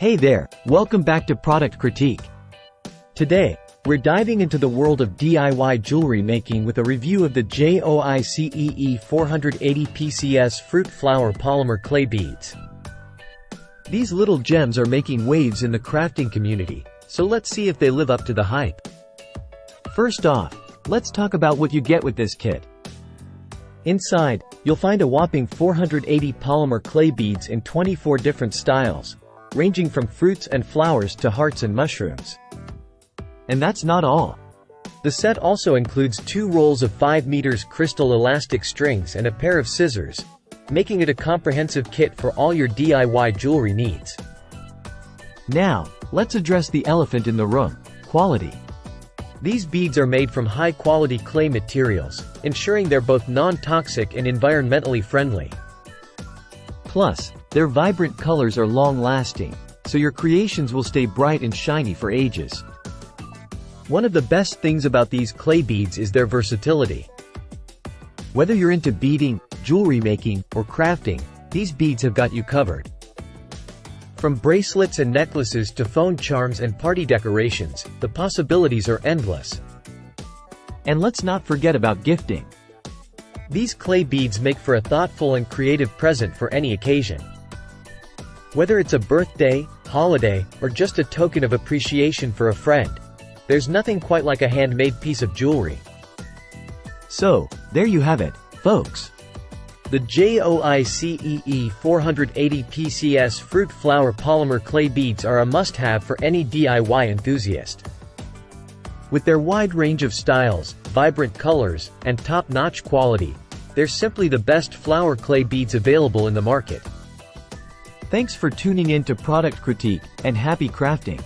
Hey there, welcome back to Product Critique. Today, we're diving into the world of DIY jewelry making with a review of the JOICEE 480 PCS Fruit Flower Polymer Clay Beads. These little gems are making waves in the crafting community, so let's see if they live up to the hype. First off, let's talk about what you get with this kit. Inside, you'll find a whopping 480 polymer clay beads in 24 different styles, ranging from fruits and flowers to hearts and mushrooms. And that's not all. The set also includes 2 rolls of 5 meters crystal elastic strings and a pair of scissors, making it a comprehensive kit for all your DIY jewelry needs. Now, let's address the elephant in the room: quality. These beads are made from high-quality clay materials, ensuring they're both non-toxic and environmentally friendly. Plus, their vibrant colors are long-lasting, so your creations will stay bright and shiny for ages. One of the best things about these clay beads is their versatility. Whether you're into beading, jewelry making, or crafting, these beads have got you covered. From bracelets and necklaces to phone charms and party decorations, the possibilities are endless. And let's not forget about gifting. These clay beads make for a thoughtful and creative present for any occasion. Whether it's a birthday, holiday, or just a token of appreciation for a friend, there's nothing quite like a handmade piece of jewelry. So, there you have it, folks. The JOICEE 480 PCS Fruit Flower Polymer Clay Beads are a must-have for any DIY enthusiast. With their wide range of styles, vibrant colors, and top-notch quality, they're simply the best flower clay beads available in the market. Thanks for tuning in to Product Critique, and happy crafting!